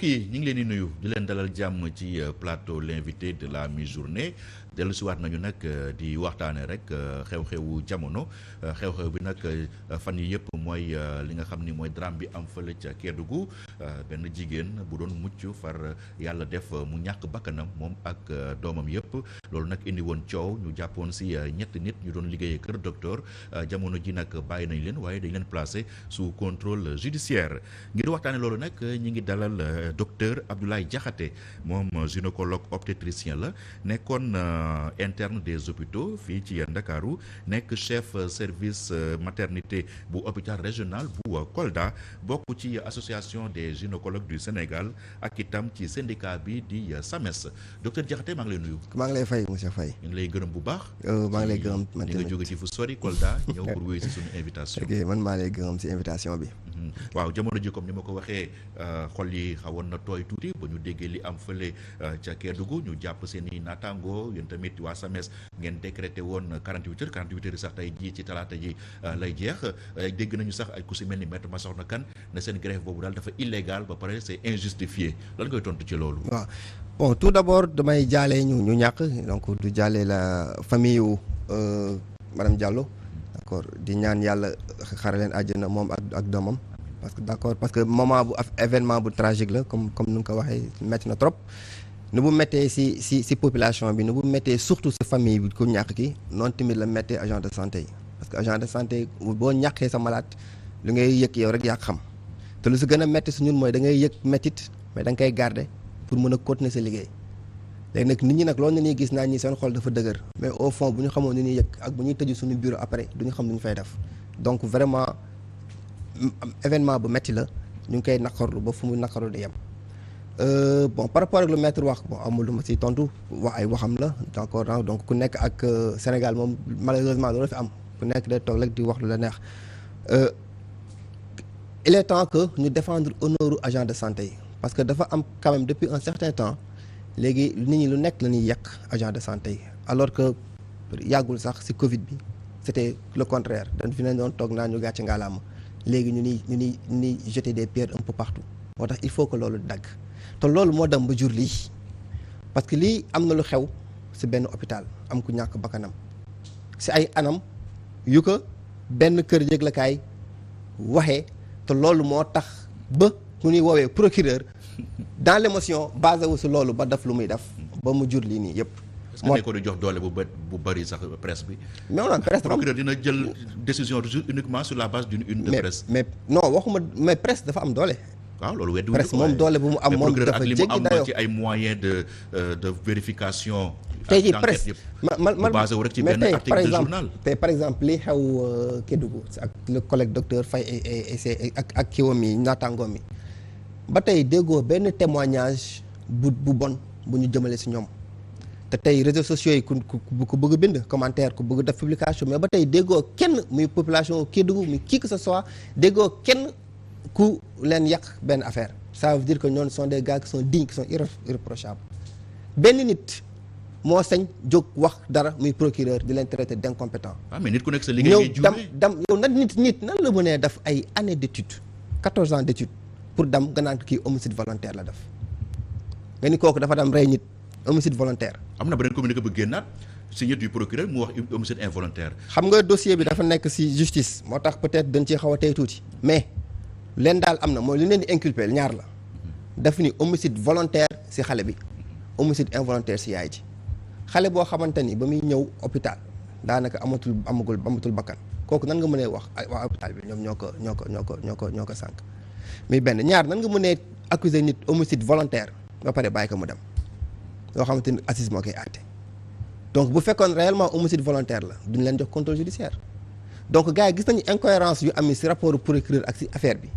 yi ñu ngi leen di nuyu di leen dalal jàmm ci plateau l'invité de la mi-journée dellu si waat nañu nag di waxtaane rek xew-xewu jamono xew-xew bi nag fan yi yëpp mooy li nga xam ni mooy drame bi am fële ca Kédougou benn jigéen bu doon mucc far yàlla def mu ñàkk bakkanam moom ak doomam yëpp loolu nag indi woon coow ñu jàppoon si ñetti nit ñu doon liggéeyee kër docteur jamono ji nag bàyyi nañ leen waaye dañ leen placé sous contrôle judiciaire ngir waxtaane loolu nag ñi ngi dalal docteur Abdoulaye Diakhaté moom gynécologue obstétricien la nekkoon interne des hôpitaux fii ci Ndakaaru nekk chef service maternité bu hôpital régional bu Kolda bokk ci association des gynécologues du Sénégal ak itam ci syndicat bi di SAMES docteur Diakhaté maa ngi lay nuyu. maa ngi lay fay monsieur Faye. ñu ngi lay gërëm bu baax. maa ngi lay gërëm man tamit nga jóge ci fu sori Kolda ñëw pour wuyu si suñu invitation. ok man maa lay gërëm si invitation bi. waaw jamono ji comme ni ma ko waxee xol yi xawoon na tooy tuuti ba ñu déggee li am fële ca Kédougou ñu jàpp seen i naataango yéen tamit waa SAMES ngeen décrété woon 48 heures sax tey jii ci talaata ji lay jeex dégg nañu sax ay ku si mel ni maître Massokhna Kane ne seen grève boobu daal dafa illégal ba pare c'est injustifié lan ngay tontu ci loolu. waaw bon tout d'abord damay jaale ñu ñàkk donc du jaale la famille yu madame Diallo d'accord di ñaan yàlla xare leen àjjana moom ak doomam. parce que d'accord parce que moment bu événement bu tragique la comme nu nga ko waxee métti na trop nu bu méttee si population bi nu bu méttee surtout si famille bi ku ñàkk ki noonu tamit la méttee agent de santé yi parce que agent de santé boo ñàkkee sa malade lu ngay yëg yow rek yaa xam te lu si gën a métti si ñun mooy da ngay yëg méttit mais da nga koy garder pour mën a continuer sa liggéey léegi nag nit ñi nag loolu na ñuy gis naa ñi seen xol dafa dëgër mais au fond bu ñu xamoon ni ñuy yëg ak bu ñuy tëju suñu bureau après du ñu xam lu ñu fay def donc vraiment événement bu metti la ñu ngi koy naqarlu ba fu mu naqarlu di yem bon par rapport ak lu maître wax bon amul lu ma si tontu wax ay waxam la d'accord donc ku nekk ak Sénégal moom malheureusement loolu fi am ku nekk day toog rek di wax lu la neex il est temps que ñu défendre honneur agent de santé yi parce que dafa am quand même depuis un certain temps léegi nit ñi lu nekk la ñuy yàq agent de santé yi alors que yàggul sax ci Covid bi c'était le contraire dañ fi ne doon toog naa ñu gàcce ngaalaama léegi ñu ni jeter des pierres un peu partout moo tax il faut que loolu dagg te loolu moo dem ba jur lii parce que lii am na lu xew ci benn hôpital am ku ñàkk bakkanam ci ay anam yu ko benn kër yëglekaay waxee te loolu moo tax ba ku ñuy woowee procureur dans l'émotion basé wu ci loolu ba def lu muy def ba mu jur lii nii yépp moo ko di jox doole bu bari sax presse bi. mais non presse procureur dina jël décision uniquement sur la base d'une une de presse. mais non waxuma mais presse dafa am doole. waaw loolu weddi presse moom doole bu mu am moom dafa jéggi dayoo ci ay moyens de vérification. tey jii presse man basé wu rek ci mais benn tey par article de exemple journal. tey par exemple li xew Kédougou ak le collègue docteur Faye ak kiwam yi naataangoom yi ba tey déggoo benn témoignage bu bon bu ñu jëmale ci ñoom. te tey réseaux sociaux yi ku bëgg bind commentaire ku bëgg def publication mais ba tey déggoo kenn muy population Kédougou muy qui que ce soit déggoo kenn ku leen yàq benn affaire ça veut dire que ñoom sont des gars qui sont dignes qui sont irréprochables benn nit moo sañ jóg wax dara muy procureur di leen traiter d'incompétent. mais nit ku nekk sa liggéey ngay juumee yow nag nit nan la mënee def ay années d'études 14 ans d'études pour dem nga naan kii homicide volontaire la def nga ni kooku dafa dem rey nit. homicide volontaire. am na beneen communiqué bu génnaat signé du procureur mu wax homicide involontaire. xam nga dossier bi dafa nekk ci justice moo tax peut-être dañ ciy xaw a tey tuuti mais leen daal am na mooy li leen di inculper ñaar la daf ni homicide volontaire ci xale bi homicide involontaire ci yaay ji xale boo xamante ni ba muy ñëw hôpital daanaka amatul bakkan kooku nan nga mënee wax waa hôpital bi ñoom ñoo ko sànq mais benn ñaar nan nga mënee accuser nit homicide volontaire ba pare bàyyi ko mu dem. yoo xamante ni assise moo koy àtte donc bu fekkoon réellement homicide volontaire la duñ leen jox contrôle judiciaire donc gars yi gis nañu incohérence yu am ci rapport procureur ak ci affaire bi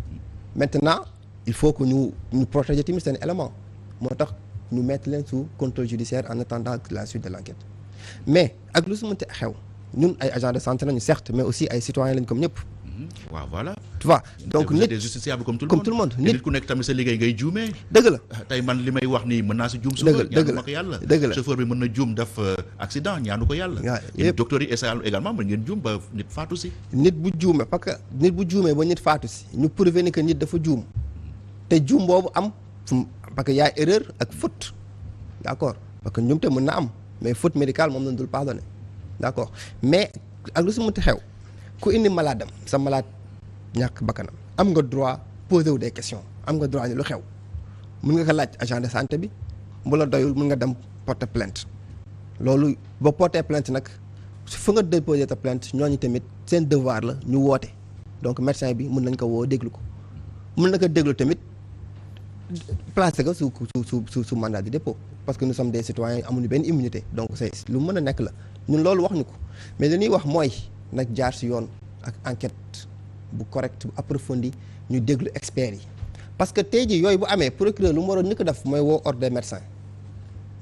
maintenant il faut que ñu protéger tamit seen élément moo tax ñu mettre leen sous contrôle judiciaire en attendant la suite de l'enquête mais ak lu su mënti xew ñun ay agents de santé lañu certes mais aussi ay citoyens lañ comme ñëpp. waaw voilà. tu vois donc nit nit des justiciables comme tout le monde. nit ku nekk tamit sa liggéey ngay juumee. dëgg la tey man li may wax nii mën naa si juum. dëgg la ko yàlla. dëgg la chauffeur bi mën na juum def accident ñaanu ko yàlla. waaw yéen docteurs yi également mën ngeen juum ba nit faatu si. nit bu juumee parce que nit bu juumee ba nit faatu si ñu prouver ni que nit dafa juum te juum boobu am parce que y a erreur ak faute d'accord parce que ñoom te mën na am mais faute médicale moom lañ dul pardonné d'accord mais ak lu si mënti xew ku indi malade am sa malade ñàkk bakkanam am nga droit poser wu des questions am nga droit ni lu xew mën nga ko laaj agent de santé bi bu la doyul mën nga dem porter plainte loolu ba porter plainte nag fu nga déposer ta plainte ñooñu tamit seen devoir la ñu woote donc médecin bi mën nañ ko woo déglu ko mën na ko déglu tamit placé ko sous mandat de dépôt parce que nous sommes des citoyens amuñu benn immunité donc c'est lu mën a nekk la ñun loolu wax ñu ko mais li ñuy wax mooy nag jaar ci yoon ak enquête bu correct bu approfondi ñu déglu experts yi parce que tey jii yooyu bu amee procureur lu mu waroon ñu ko def mooy woo ordre des médecins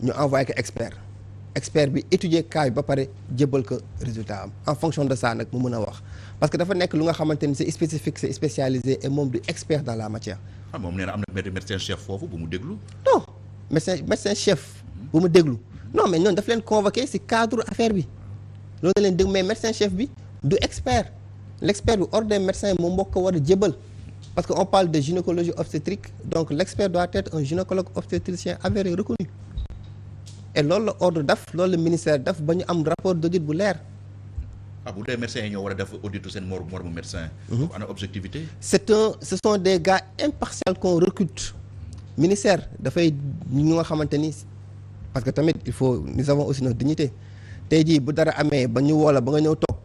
ñu envoyé ko expert bi étudier cas bi ba pare jébbal ko résultat am en fonction de ça nag mu mën a wax parce que dafa nekk lu nga xamante ni c'est spécifique c'est spécialisé et moom du expert dans la matière. moom nee na am na médecin chef foofu bu mu déglu. non médecin chef bu mu déglu non mais ñooñu daf leen convoqué ci cadre affaire bi loolu da leen déglu mais médecin chef bi du expert l'expert bi ordre des médecins moom moo ko war a jébbal parce que on parle de gynécologie obstétrique donc l'expert doit être un gynécologue obstétricien avéré reconnu et loolu la ordre daf loolu la ministère daf ba ñu am rapport d'audit bu leer. bu dee médecins yi ñoo war a def auditu seen moroomu médecin. donc ana objectivité. ce sont des gars impartials qu'on recrute ministère dafay ñu nga xamante ni parce que tamit il faut nous avons aussi notre dignité tey jii bu dara amee ba ñu woola ba nga ñëw toog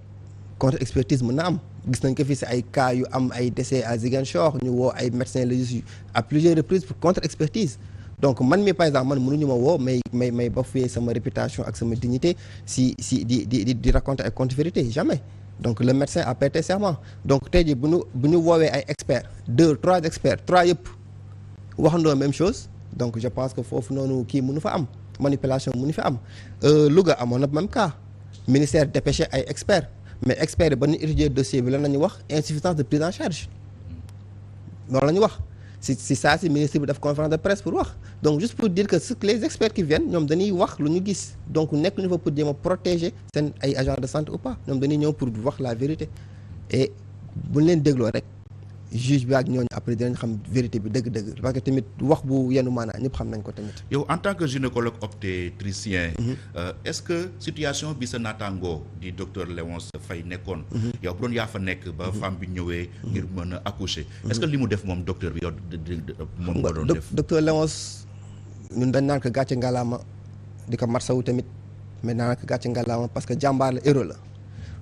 contre expertise mën na am gis nañ ko fii si ay cas yu am ay décès à Ziguinchor ñu woo ay médecins légistes à plusieurs reprises pour contre expertise donc man mi par exemple man mënuñu ma woo may bafouer sama réputation ak sama dignité si di raconter ay contre-vérité jamais donc le médecin a prêté serment donc tey jii bu ñu woowee ay experts 3 experts 3 yëpp waxandoo même chose donc je pense que foofu noonu kii mënu fa am manipulation mënu fa am Louga amoon na même cas ministère dépêché ay experts mais experts yi ba ñu étudier dossier bi lan la ñu wax insuffisance de prise en charge loolu la ñu wax si saa si ministre bi def conférence de presse pour wax donc juste pour dire que les experts qui viennent ñoom dañuy wax lu ñu gis donc nekk ñu fa pour jéem a protéger seen ay agents de santé ou pas ñoom dañuy ñëw pour wax la vérité et buñ leen dégloo rek juge bi ak ñooñu après dinañ xam vérité bi dëgg-dëgg parce que tamit wax bu yenu maanaa ñëpp xam nañ ko tamit. yow en tant que gynécologue obstétricien. Est-ce que situation bi sa naataangoo di docteur Léonce Faye nekkoon. yow bu doon yaa fa nekk ba femme bi ñëwee. ngir mën a accoucher. est-ce que li mu def moom docteur bi yow moom nga doon def. docteur Léonce ñun dañ naan ko gàcce ngalaama di ko marsawu tamit mais naan ko gàcce ngalaama parce que jàmbaar la héros la.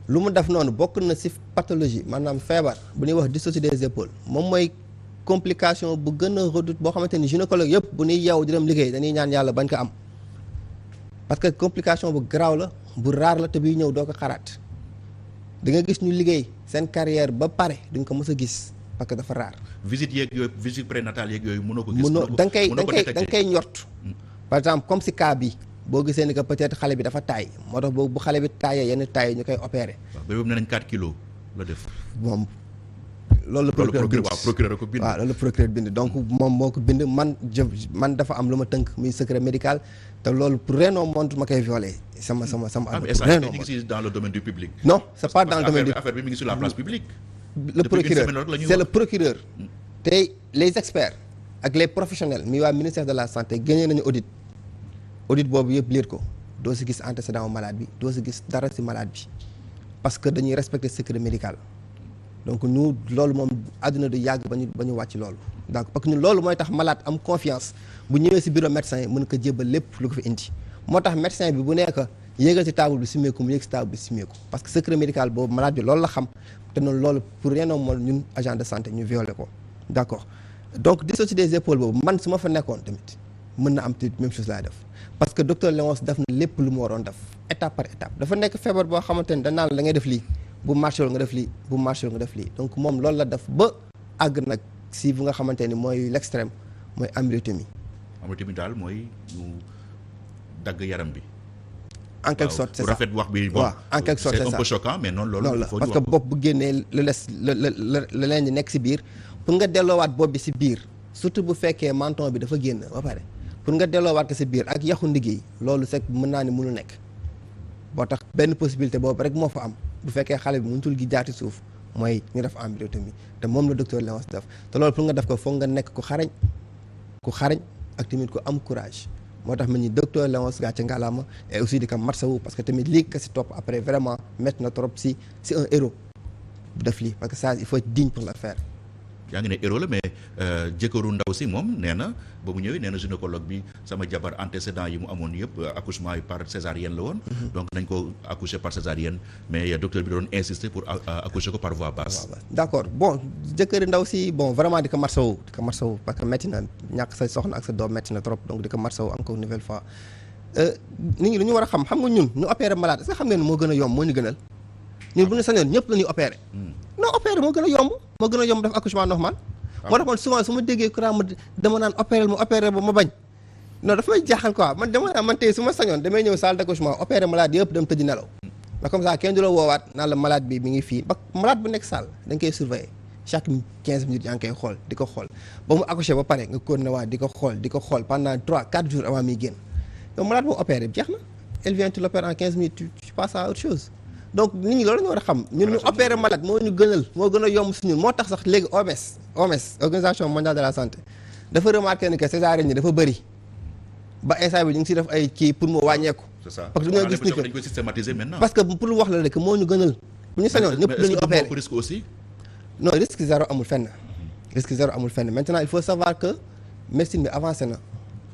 lu mu def noonu bokk na ci pathologie maanaam feebar bu ñuy wax dystocie des épaules moom mooy complication bu gën a redoute boo xamante ni gynécologue yëpp bu ñuy yeewu di dem liggéey dañuy ñaan yàlla bañ ko am parce que complication bu garaaw la bu raar la te biy ñëw doo ko xalaat di nga gis ñu liggéey seen carrière ba pare duñ ko mës a gis parce que dafa raar. visite yeeg yooyu visite prénatale yeeg yooyu mënoo ko gis. da nga koy ñort par exemple comme ci cas bi. boo gisee ni que peut-être xale bi dafa taay moo tax bu xale bi taayee yenn taay ñu koy opérer. waaw boobu nee nañ 4 kilos la def. moom loolu la procureur bind procureur ko bind. waaw loolu la procureur bind donc moom moo ko bind man dafa am lu ma tënk muy secret médical te loolu pour rien au monde ma koy violer sama. rien au monde dans le domaine du public. non c'est pas dans le domaine du affaire bi mi ngi sur la place publique. le procureur c'est le procureur. tey les experts ak les professionnels mi waa ministère de la santé génnee nañu audit boobu yëpp liir ko doo si gis antécédent wu malade bi doo si gis dara si malade bi parce que dañuy respecter secret médical donc ñu loolu moom àdduna du yàgg ba ñu wàcc loolu donc parce que ñun loolu mooy tax malade am confiance bu ñëwee si bureau médecin mën ko jébbal lépp lu ko fi indi moo tax médecin bi bu nekk yéegal si table bi simeeku mu yéeg si table bi simeeku parce que secret médical boobu malade bi loolu la xam te noonu loolu pour rien au monde ñun agent de santé ñu violer ko d'accord donc dystocie des épaules boobu man su ma fa nekkoon tamit mën na am te même chose laay def parce que docteur Léonce def na lépp lu mu waroon def étape par étape dafa nekk feebar boo xamante ni dañ naan la ngay def lii bu marché wul nga def lii bu marché wul nga def lii donc moom loolu la def ba àgg nag si bu nga xamante ni mooy l'extrême mooy amyotomie. Amyotomie daal mooy ñu dagg yaram bi. en quelque sorte c'est ça rafet wax bi. waaw en quelque sorte c'est ça c'est un peu choquant mais noonu loolu. parce que bopp bu génnee la leen di nekk si biir pour nga delloowaat bopp bi si biir surtout bu fekkee menton bi dafa génn ba pare. pour nga delloowaat ko si biir ak yaxu liggéey loolu c'est mën naa ni mënu nekk boo tax benn possibilité boobu rek moo fa am bu fekkee xale bi mënutul gi jaati suuf mooy ñu def amyotomie te moom la docteur Léonce def te loolu pour nga def ko foog nga nekk ku xarañ ak tamit ku am courage moo tax man ñi docteur Léonce gàcce ngalaama et aussi di ko matsawu parce que tamit lii ka si topp après vraiment métti na trop si un héros bu def lii parce que ça il faut être digne pour le faire. yaa ngi ne héros la mais jëkkëru ndaw si moom nee na ba mu ñëwee nee na gynécologue bi sama jabar antécédent yi mu amoon yëpp accouchement yi par césarienne la woon. donc nañ ko accoucher par césarienne mais docteur bi doon insister pour accoucher ko par voie basse. d'accord bon jëkkëru ndaw si bon vraiment di ko marsawu parce que métti na ñàkk sa soxna ak sa doom métti na trop donc di ko marsawu encore une nouvelle fois. nit ñi lu ñu war a xam nga ñun ñu opérer malade est-ce que xam ngeen moo gën a yomb moo ñu gënal ñun bu ñu sañoon ñëpp la ñuy opérer. non opérer moo gën a yomb def accouchement normal. moo tax man souvent su ma déggee courant ma dama naan opérer ba ma bañ. non dafa may jaaxal quoi man tey su ma sañoon damay ñëw salle d'accouchement opérer malade yëpp dem tëdd nelaw. ndax comme ça kenn du la woowaat naan la malade bi mi ngi fii ba malade bu nekk salle da nga koy surveiller chaque 15 minutes yaa ngi koy xool di ko xool ba mu accoucher ba pare nga continuer waat di ko xool pendant 3-4 jours avant muy génn donc malade boo opérer bi jeex na elle vient tu l'opères en 15 minutes tu passes à autre chose. donc nit ñi loolu la ñu war a xam ñun ñu opérer malade moo ñu gënal moo gën a yomb si ñun moo tax sax léegi OMS organisation mondiale de la santé dafa remarqué ni que césarienne ñi dafa bëri ba instant bi ñu ngi si def ay kii pour mu wàññeeku. c'est ça parce que dañoo gis ni que dañ koy systématiser maintenant. parce que pour wax la rek moo ñu gënal bu ñu sañoon ñëpp dañuy opérer mais risque aussi. non risque zéro amul fenn. Maintenant il faut savoir que médecine bi avancé na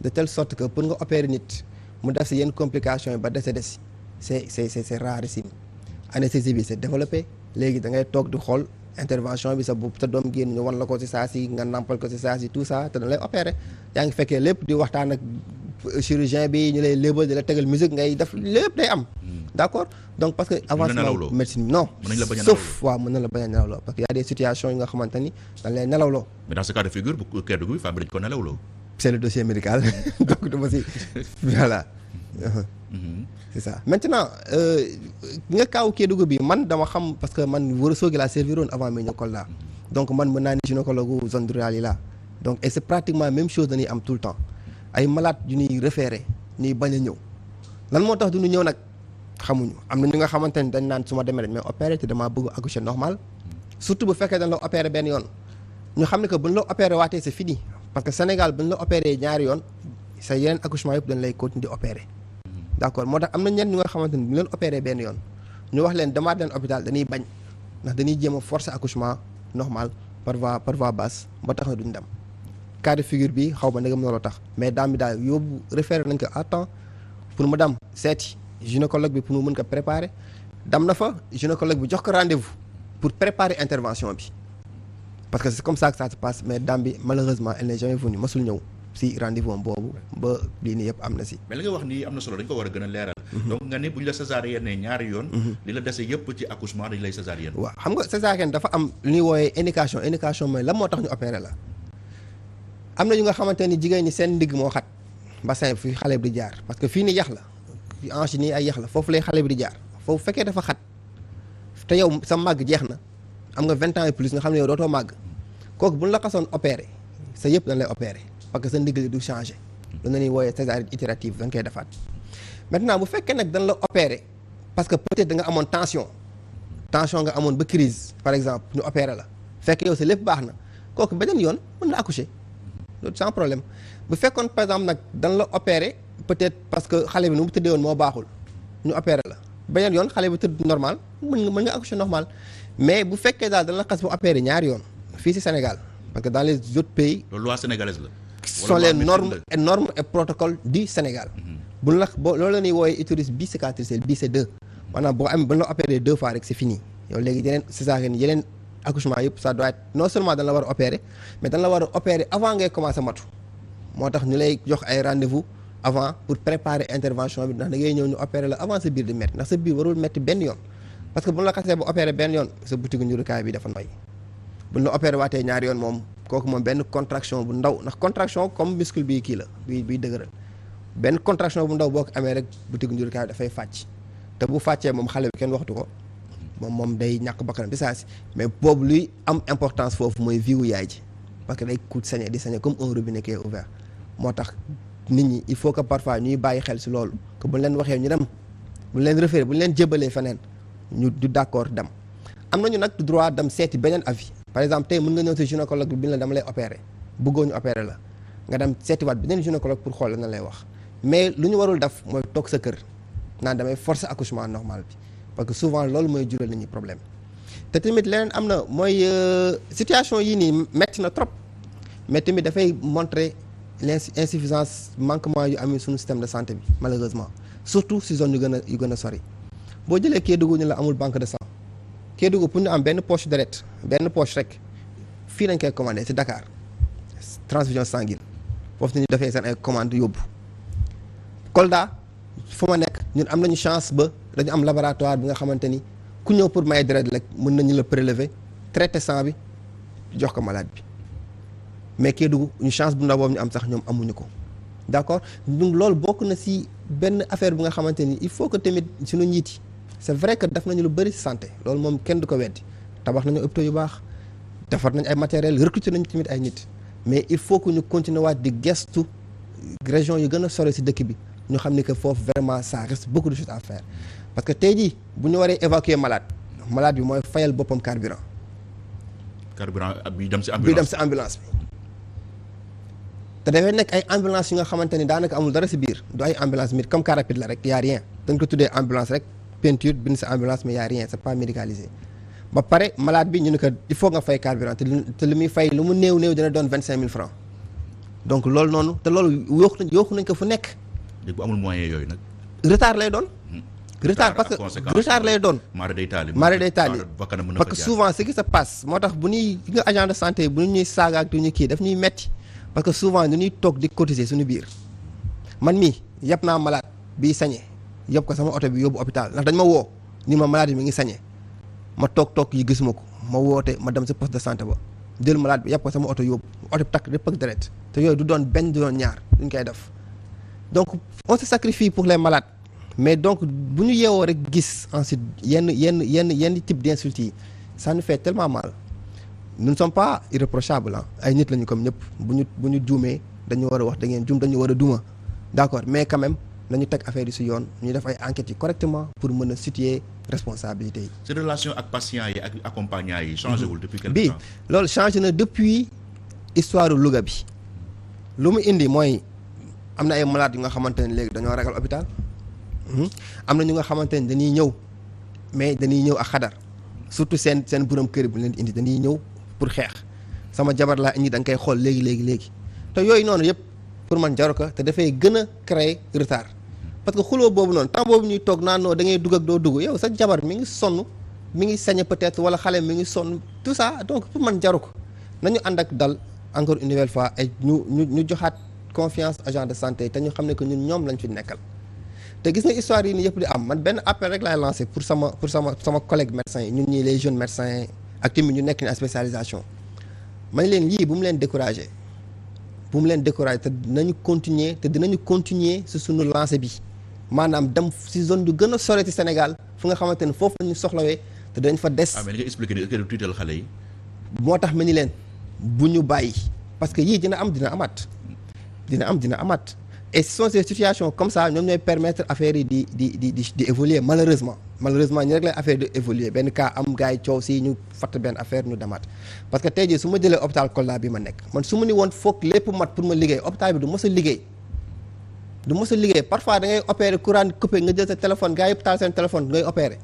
de telle sorte que pour nga opérer nit mu def si yenn complications yi ba décédé si c'est rarissime. anesthésie bi c'est développé léegi da ngay toog di xool intervention bi sa doom génn ñu wan la ko ci saa si nga nampal ko ci saa si tout ça te dañ lay opérer yaa ngi fekkee lépp di waxtaan ak chirurgien bi ñu lay lébal di la tegal musique ngay def lépp day am. d'accord donc parce que avancement médecine non sauf waaw mën na la bañ a nelawloo parce que y a des situations yi nga xamante ni dañ lay nelawloo. mais dans ce cas de figure bu Kédougou bi femme bi dañ ko nelawloo. c'est le dossier médical donc dama si voilà. c'est ça maintenant nga kaaw Kédougou bi man dama xam parce que man Ourossogui laa serviroon avant muy ñëw Kolda donc man mën naa ni gynécologue zone rurale yi la donc et c'est pratiquement même chose dañuy am tout le temps ay malades yu ñuy référé ñuy bañ a ñëw lan moo tax du ñu ñëw nag xamuñu am na ñu nga xamante ni dañ naan su ma demee dañ may opérer te damaa bëgg accoucher normal surtout bu fekkee dañ la opérer benn yoon ñu xam ne que buñ la opérer waatee c'est fini parce que Sénégal buñ la opérer ñaari yoon sa yeneen accouchement yëpp dañ lay continuer di opérer. d'accord moo tax am na ñenn ñu nga xamante ni bu leen opéré benn yoon ñu wax leen demaat leen hôpital dañuy bañ ndax dañuy jéem a forcer accouchement normal par voie basse ba tax na duñ dem cas de figure bi xaw ma ndegam looloo tax mais daam bi daal yóbbu référé nañ ko à temps pour mu dem seeti gynécologue bi pour mu mën ko préparer dem na fa gynécologue bi jox ko rendez-vous pour préparer intervention bi parce que c'est comme ça que ça se passe mais daam bi malheureusement elle n'est jamais venue masul ñëw si rendez-vous boobu ba lii nii yëpp am na si. mais li nga wax nii am na solo dañ ko war a gën a leeral. donc nga ne bu ñu la césarienne ñaari yoon. li la dese yëpp ci accouchement dañ lay césarienne. waaw xam nga césarienne dafa am lu ñuy wooyee indication mooy lan moo tax ñu opérer la. am na ñu nga xamante ni jigéen ñi seen ndigg moo xat bassin fi xale bi di jaar parce que fii nii yax la fi hanche nii ay yax la foofu lay xale bi di jaar foofu fekkee dafa xat te yow sa màgg jeex na am nga 20 ans et plus nga xam ne yow dootoo màgg kooku bu ñu la xasoon opérer sa yëpp dañ lay opérer. parce que sa ndigg li du changer lu na ñuy wooyee césarienne itérative dañ koy defaat maintenant bu fekkee nag dañ la opérer parce que peut-être da nga amoon tension nga amoon ba crise par exemple ñu opérer la fekk yow sa lépp baax na kooku beneen yoon mën na accoucher loolu sans problème bu fekkoon par exemple nag dañ la opérer peut-être parce que xale bi nu mu tëddee woon moo baaxul ñu opérer la beneen yoon xale bi tëdd normal mën nga accoucher normal mais bu fekkee daal dañ la xas bu opérer ñaari yoon fii ci Sénégal parce que dans les autres pays loi sénégalaise la sont les normes et protocoles du Sénégal buñ la loolu la ñuy wooyee utérus bicicatriciel BC2 maanaam boo amee buñ la opérer 2 fois rek c'est fini yow léegi yeneen césarienne yeneen accouchement yëpp ça doit être non seulement dañ la war a opérer mais dañ la war a opérer avant ngay commencer matu moo tax ñu lay jox ay rendez-vous avant pour préparer intervention bi ndax da ngay ñëw ñu opérer la avant sa biir di métti ndax sa biir warul métti benn yoon parce que buñ la xasee ba opérer benn yoon sa butigu njurukaay bi dafa noy buñ la opérer waatee ñaari yoon moom kooku moom benn contraction bu ndaw ndax contraction comme muscle bi kii la biy dëgëral benn contraction bu ndaw boo ko amee rek butigu njurukaay dafay fàcc te bu fàccee moom xale bi kenn waxtu ko moom day ñàkk bakkanam bi saa si mais boobu luy am importance foofu mooy vie wu yaay ji parce que day ku saigner di saigner comme un robinet qui est ouvert moo tax nit ñi il faut que parfois ñuy bàyyi xel si loolu que bu leen waxee ñu dem bu leen référé bu leen jébalee feneen ñu du d'accord dem am nañu nag droit dem seeti beneen avis par exemple tey mën nga ñëw si gynécologue bi la dama lay opérer bëggoo ñu opérer la nga dem seetiwaat beneen gynécologue pour xool na lay wax mais lu ñu warul def mooy toog sa kër naan damay forcer accouchement normal bi parce que souvent loolu mooy jural nit ñi problème te tamit leneen am na mooy situation yii nii metti na trop mais tamit dafay montrer l'insuffisance manquement yu am suñu système de santé bi malheureusement surtout si zone yu gën a sori boo jëlee Kédougou ñu la amul banque de sang Kédougou pour ñu am benn poche deret benn poche rek fii lañ koy commandé ci Dakar transfusion sanguine foofu nañu defee seen ay commande yóbbu Kolda fu ma nekk ñun am nañu chance ba dañu am laboratoire bi nga xamante ni ku ñëw pour may deret rek mën nañu la prélever traiter sang bi jox ko malade bi mais Kédougou ñu chance bu ndaw boobu ñu am sax ñoom amuñu ko d'accord donc loolu bokk na ci benn affaire bi nga xamante ni il faut que tamit suñu njiit yi c'est vrai que def nañu lu bëri ci santé loolu moom kenn du ko weddi tabax nañu hôpitaux yu baax defar nañ ay matériel recruter nañu tamit ay nit mais il faut que ñu continuer waat di gestu région yu gën a sore ci dëkk bi ñu xam ni que foofu vraiment ça reste beaucoup de choses à faire parce que tey jii bu ñu waree évacuer malade bi mooy fayal boppam carburant bi dem ci ambulance bi te dafay nekk ay ambulance yu nga xamante ni daanaka amul dara ci biir du ay ambulance mi comme car rapide la rek y a rien dañ ko tuddee ambulance rek peinture bind ci ambulance mais y a rien c'est pas médicalisé ba pare malade bi ñu ne que il faut nga fay carburant te li muy fay lu mu néew dina doon 25 000 francs donc loolu noonu te loolu yooxu nañ ko fu nekk. léegi bu amul moyen yooyu nag. retard lay doon. retard parce que retard lay doon. mara day taali parce que souvent ce qui se passe moo tax bu ñuy nga agent de santé bu ñuy saaga ak du ñu kii daf ñuy metti parce que souvent du ñuy toog di cotiser suñu biir man mii yëpp naa malade biy sañe yëpp ko sama oto bi yóbbu hôpital ndax dañ ma woo ni ma malade bi mi ngi sañe ma toog yi gisuma ko ma woote ma dem si poste de santé ba jël malade bi yëpp ko sama oto yóbbu oto bi takk lépp ak deret te yooyu du doon benn du doon ñaar duñ koy def donc on se sacrifie pour les malades mais donc bu ñu yeewoo rek gis ensuite yenn type d'insultes yi ça nous fait tellement mal nous ne sommes pas irréprochables ay nit lañu comme ñëpp bu ñu juumee dañu war a wax da ngeen juum dañu war a duma d'accord mais quand même nañu teg affaire yi ci yoon ñu def ay enquêtes yi correctement pour mën a situer responsabilité yi. ces relations ak patients yi ak accompagnants yi changé wul depuis quelque temps. loolu changé na depuis histoire Louga bi lu mu indi mooy am na ay malades yu nga xamante ne léegi dañoo ragal hôpital am na ñu nga xamante ne dañuy ñëw mais dañuy ñëw ak xadar surtout seen borom kër bi leen di indi dañuy ñëw pour xeex sama jabar laa indi da nga koy xool léegi te yooyu noonu yëpp pour man jaru ko te dafay gën a créer retard parce que xuloo boobu noonu temps boobu ñuy toog naan noo da ngay dugg ak doo dugg yow sa jabar mi ngi sonn mi ngi sañe peut-être wala xale mi ngi sonn tout ça donc pour man jaru ko nañu ànd ak dal encore une nouvelle fois ay ñu joxaat confiance agent de santé te ñu xam ne que ñun ñoom lañ fi nekkal te gis nga histoire yi ni yëpp di am man benn appel rek laay lancé pour sama collègue médecins yi ñun ñii les jeunes médecins ak tamit ñu nekk ni spécialisation man leen lii bu mu leen découragé te dinañu continuer si suñu lancé bi maanaam dem si zone yu gën a sore ci Sénégal fu nga xamante ne foofu la ñu soxlawee te dañ fa des. mais li nga expliqué ni tuutal xale yi. moo tax ma ni leen bu ñu bàyyi parce que yii dina amaat et ce sont ces situations comme ça ñoom ñooy permettre affaire yi di évoluer malheureusement ñu rek lay affaire di évoluer benn cas am gars yi coow si ñu fatt benn affaire ñu demaat parce que tey jii su ma jëlee hôpital Kolda bi ma nekk man su ma ni woon foog lépp mat pour ma liggéey hôpital bi du mos a liggéey parfois da ngay opérer courant coupé nga jël sa téléphone gars yëpp taal seen téléphone ngay opérer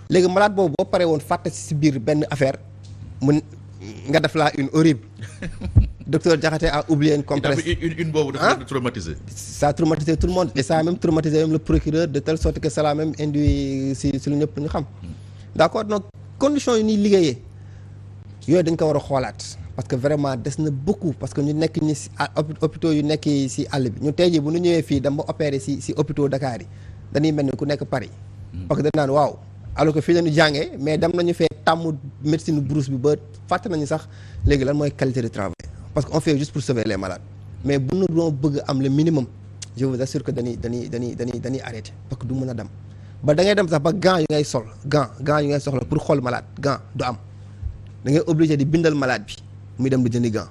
léegi malade boobu boo paree woon fàtte si biir benn affaire mun nga def laa une horrible docteur Diakhaté a oublié une compresse. une boobu dafa traumatisé. Ça a traumatisé tout le monde et ça a même traumatisé même le procureur de telle sorte que ça l'a même induit si lu ñëpp ñu xam. d'accord donc conditions yi ñuy liggéeyee yooyu dañ ko war a xoolaat parce que vraiment des na beaucoup parce que ñu nekk ñi si hôpitaux yu nekk si àll bi ñu tey jii bu ñu ñëwee fii dama opéré si hôpitaux Dakar yi dañuy mel ni ku nekk Paris. parce que dañ naan waaw alors que fii la ñu jàngee mais dem nañu fee tàmm médecine brousse bi ba fàtte nañu sax léegi lan mooy qualité de travail. parce que on fait juste pour sauver les malades mais bu ñu doon bëgg am le minimum je vous assure que dañuy arrêter parce que du mën a dem ba da ngay dem sax ba gants yu ngay sol gants yu ngay soxla pour xool malade gants du am da ngay obligé di bindal malade bi muy dem di jëndi gants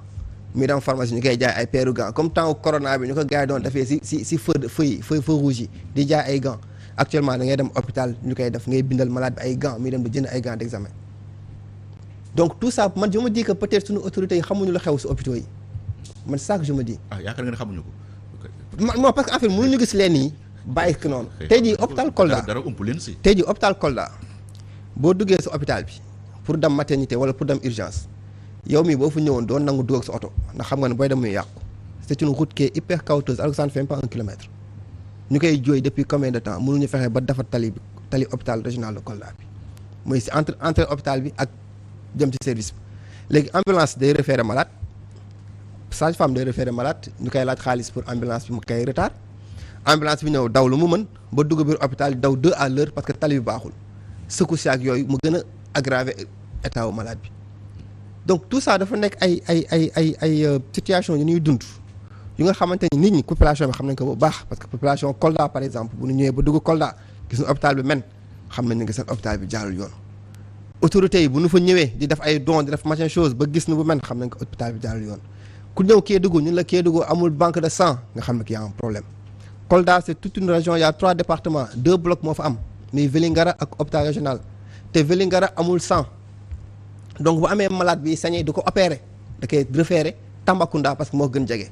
muy dem pharmacie ñu koy jaay ay paire gants comme temps corona bi ñu ko gars yi doon defee si feu rouge yi di jaay ay gants actuellement da ngay dem hôpital ñu koy def ngay bindal malade bi ay gants muy dem di jënd ay gants d'examen. donc tout ça man je me dis que peut-être suñu autorités yi xamuñu la xew ci hôpitaux yi man c'est ça que je me dis. yaakaar nga ne xamuñu ko. non parce que en fait mënuñu gis leen nii bàyyi ko noonu. tey jii hôpital Kolda dara ump leen si. tey jii hôpital Kolda boo duggee sa hôpital bi pour dem maternité wala pour dem urgence yow mii boo fa ñëwoon doon nangu dugg ak sa oto ndax xam nga ne booy dem muy yàqu. c'est une route qui est hyper caouteuses alors que ça ne fait pas 1 kilomètre ñu koy jooy depuis combien de temps mënuñu fexe ba defar tali hôpital régional de Kolda bi mooy si entre hôpital bi ak jëm ci service bi léegi ambulance day référer malade sage-femme day référer malade ñu koy laaj xaalis pour ambulance bi mu koy retard ambulance bi ñëw daw lu mu mën ba dugg biir hôpital daw 2 à l'heure parce que tali bi baaxul secousses ak yooyu mu gën a aggraver état wu malade bi donc tout ça dafa nekk ay situation yu ñuy dund yu nga xamante ni nit ñi population bi xam nañ ko bu baax parce que population Kolda par exemple bu ñu ñëwee ba dugg Kolda gis na hôpital bi men xam nañ ne seen hôpital bi jaarul yoon autorités yi bu ñu fa ñëwee di def ay dons di def machin chose ba gis na bu men xam nañ ko hôpital bi jaarul yoon ku ñëw Kédougou ñun la Kédougou amul banque de sang nga xam ne qu'il y a un problème Kolda c'est toute une région il y a 3 départements 2 blocs moo fa am muy Vélingara ak hôpital régional te Vélingara amul sang donc bu amee malade bi sañee du ko opérer da koy référer Tambacounda parce que moo gën jege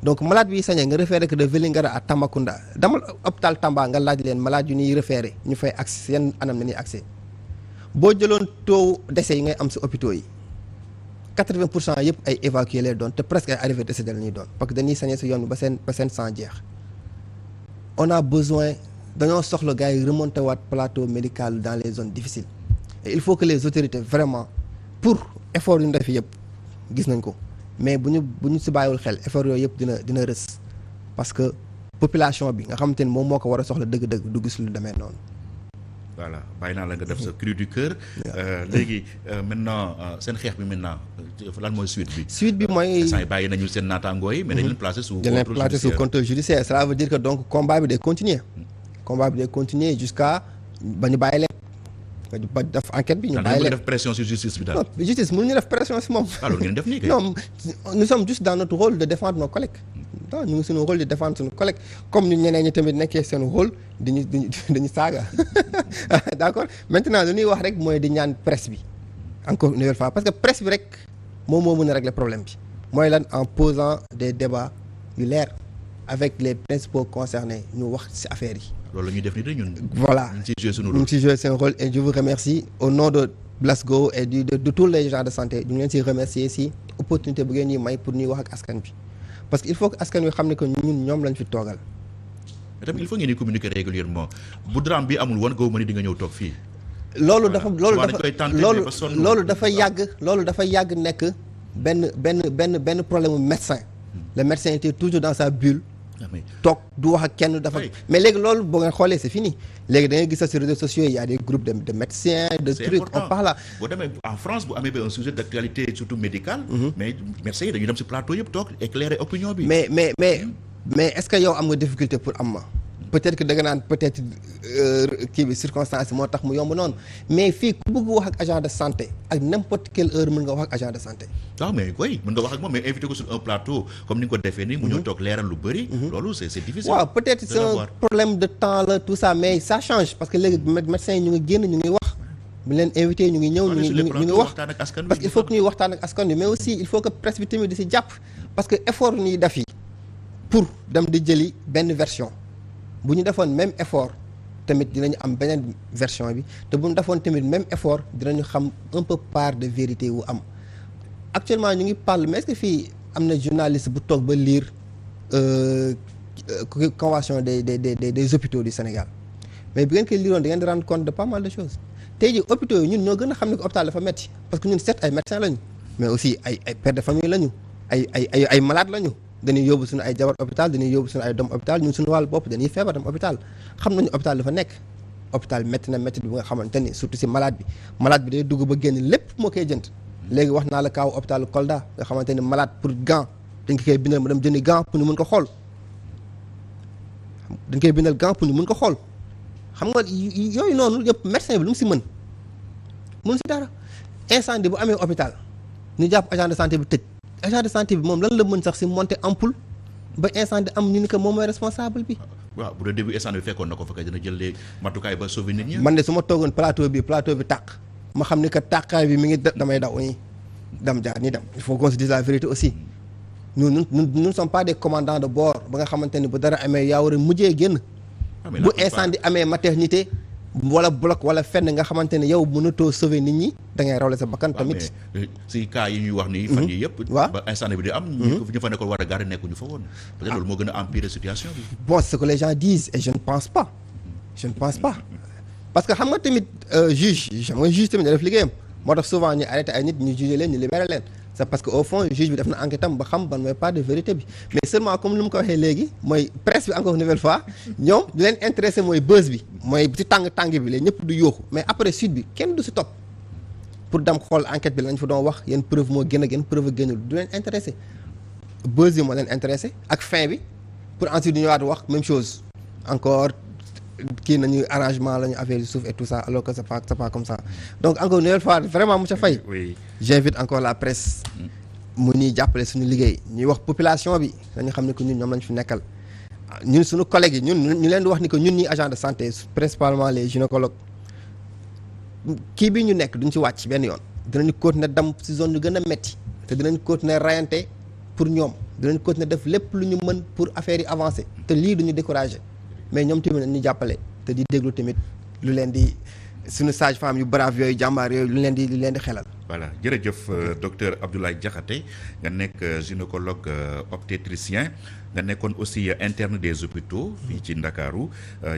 donc malade bi sañee nga référer que de Vélingara à Tambacounda damal hôpital Tamba nga laaj leen malade yu ñuy référer ñu fay accès yan anam la ñuy accès boo jëloon taux décès yi ngay am si hôpitaux yi 80% yëpp ay évacués lay doon te presque ay arrivé décédé la ñuy doon parce que dañuy sañee si yoon bi ba seen sang jeex on a besoin dañoo soxla gars yi remonter waat plateau médical dans les zones difficiles et il faut que les autorités vraiment pour effort yu ñu def yëpp gis nañ ko mais bu ñu si bàyyiwul xel effort yooyu yëpp dina rës parce que population bi nga xamante ni moom moo ko war a soxla dëgg-dëgg du gis lu demee noonu. voilà bàyyi naa la nga def sa cri du cœur. léegi maintenant seen xeex bi maintenant lan mooy suite bi. suite bi mooy saa yi bàyyi nañu seen naataangoo yi. mais dañu leen placer sous contrôle judiciaire cela veut dire que donc combat bi day continuer. combat bi day continuer jusqu'à ba ñu bàyyi leen. ba def enquête bi ñu bàyyi leen def pression sur justice bi daal. non justice mënuñu def pression si moom. alors ngeen def nii kay. non nous sommes juste dans notre rôle de défendre nos collègues. non ñu ngi suñu rôle de défendre suñu collègue comme ni ñeneen ñi tamit nekkee seen rôle dañu saaga d'accord maintenant lu ñuy wax rek mooy di ñaan presse bi encore une nouvelle fois parce que presse bi rek moom moo mën a régler problème bi mooy lan en posant des débats yu leer avec les principaux concernés ñu wax ci affaire yi. loolu la ñuy def nii de ñun. voilà ñu ngi ciy jouer suñu rôle. ñu ngi ciy jouer seen rôle et je vous remercie au nom de Blasgo et de tous les gens de santé ñu ngi leen ciy remercier ci opportunité bu ngeen ñuy may pour ñuy wax ak askan bi. parce que il faut que askan wi xam ne que ñun ñoom lañ fi toogal. mais tamit il faut ngeen di communiquer régulièrement bu drame bi amul woon gaw ma ni di nga ñëw toog fii. loolu dafa yàgg nekk benn problème mu médecin. le médecin était toujours dans sa bulle. toog du wax ak kenn dafa. mais léegi loolu boo ngeen xoolee c'est fini léegi da ngay gis sur réseaux sociaux il y a des groupes de médecins de trucs on parle là. boo demee en France bu amee un sujet d'actualité surtout médicale. mais médecins yi dañuy dem ci plateau yëpp toog éclairer opinion bi. mais est-ce que yow am nga difficulté pour am ma. peut-être que da nga naan peut-être kii bi circonstance moo tax mu yomb noonu mais fii ku bëgg wax ak agent de santé ak n'importe quelle heure mën nga wax ak agent de santé. waaw mais oui mën nga wax ak moom mais invité ko sur un plateau comme ni nga ko defee nii. mu ñëw toog leeral lu bëri. loolu c'est difficile. waaw peut-être c'est un problème de temps la tout ça mais ça change parce que léegi médecins yi ñu ngi génn ñu ngi wax. bu leen invité ñu ngi ñëw ñu ngi wax parce que il faut que ñuy waxtaan ak askan wi mais aussi il faut que presse bi tamit di si jàpp parce que effort ñuy def yi pour dem di jëli benn version. bu ñu defoon même effort tamit dinañu am beneen version bi te bu ñu defoon tamit même effort dinañu xam un peu part de vérité wu am actuellement ñu ngi parle mais est-ce que fii am na journaliste bu toog ba lire convention des hôpitaux du Sénégal mais bi ngeen koy liroon da ngeen di rendre compte de pas mal de choses tey jii hôpitaux yi ñun ñoo gën a xam ne que hôpital dafa metti parce que ñun certes ay médecins lañu mais aussi ay pères de famille lañu ay malades lañu. dañuy yóbbu suñu ay jabar hôpital dañuy yóbbu suñu ay doom hôpital ñun suñu wàllu bopp dañuy feebar dem hôpital xam nañu hôpital dafa nekk hôpital métti na métti bi nga xamante ni surtout si malade bi day dugg ba génn lépp moo koy jënd léegi wax naa la kaaw hôpital Kolda nga xamante ni malade pour gant dañ koy bindal ma dem jëndi gant pour ñu mën ko xool dañ koy bindal gant pour ñu mën ko xool xam nga yooyu noonu yëpp médecin bi lu mu si mën si dara incendie bu amee hôpital ñu jàpp agent de santé bi tëj agent de santé bi moom lan la mën sax si monter ampoule ba incendie am ñu ni que moom mooy responsable bi. waaw bu dee début incendie bi fekkoon na ko fa kay dina jël les matukaay ba sauver nit ñi. man de su ma toogoon plateau bi tàq ma xam ni que tàqaay bi mi ngi damay daw nii dem jaar ni dem il faut qu'on se dise la vérité aussi nous ne sommes pas des commandants de bord ba nga xamante ni bu dara amee yaa war a mujjee génn. bu incendie amee maternité wala bloc wala fenn nga xamante ne yow mënatoo sauver nit ñi da ngay rawle sa bakkan tamit. si cas yi ñuy wax ni fan yi yëpp. waaw ba incendie bi di am. ñu fa nekkoon war a gaare nekkuñu fa woon. peut-être loolu moo gën a empirer situation bi. bon ce que les gens disent et je ne pense pas. parce que xam nga tamit juge tamit da def liggéeyam moo tax souvent ñu arrêté ay nit ñu jugé leen ñu libéré leen c'est parce que au fond juge bi def na enquête am ba xam ban mooy part de vérité bi mais seulement comme lu mu ko waxee léegi mooy presse bi encore une nouvelle fois ñoom di leen intéressé mooy buzz bi mooy ci tàng bi la ñëpp du yóoxu mais après suite bi kenn du si topp pour dem xool enquête bi lañ fa doon wax yenn preuve moo gën a gën preuve génnul du leen intéressé buzz bi moo leen intéressé ak fin bi pour ensuite du ñëwaat wax même chose encore kii nañu arrangement la ñu affaire yu suuf et tout ça alors que c'est pas comme ça donc encore une nouvelle fois vraiment monsieur Faye j'invite encore la presse mu ñuy jàppale suñu liggéey ñuy wax population bi dañu xam ne que ñun ñoom lañ fi nekkal ñun suñu collègues yi ñu leen di wax ni que ñun ñi agent de santé principalement les gynécologues kii bi ñu nekk duñ ci wàcc benn yoon dinañu continuer dem ci zone yu gën a métti te dinañ continuer rayante pour ñoom dinañ continuer def lépp lu ñu mën pour affaire yi avancer te lii duñu décourager mais ñoom tamit ñu jàppale te di déglu tamit lu leen di suñu sage-femme yu brave yooyu jàmbaar yooyu lu leen di xelal. voilà jërëjëf docteur Abdoulaye Diakhaté nga nekk gynécologue obstétricien nga nekkoon aussi interne des hôpitaux fii ci Ndakaaru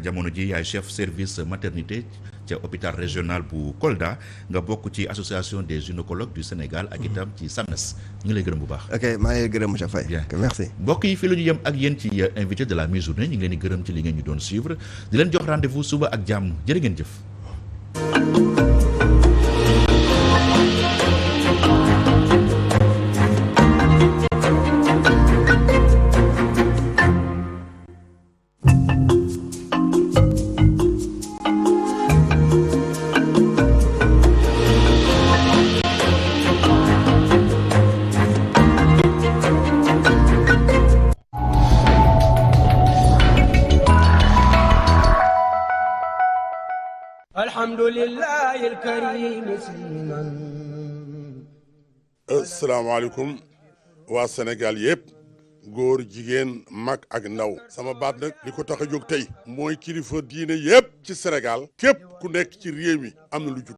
jamono ji yaay chef service maternité ca hôpital régional bu Kolda nga bokk ci association des gynécologues du Sénégal ak itam ci SAMES ñu ngi lay gërëm bu baax. ok maa ngi lay gërëm monsieur Faye. bien merci. mbokk yi fii la ñu yem ak yéen ci invité de la mi-journée ñu ngi leen di gërëm ci li ngeen ñu doon suivre di leen jox rendez-vous suba ak jàmm jërë ngeen jëf. asalaamaaleykum waa Sénégal yëpp góor jigéen mag ak ndaw sama baat nag li ko tax a jóg tey mooy kilifa diine yëpp ci Sénégal képp ku nekk ci réew mi am na lu jug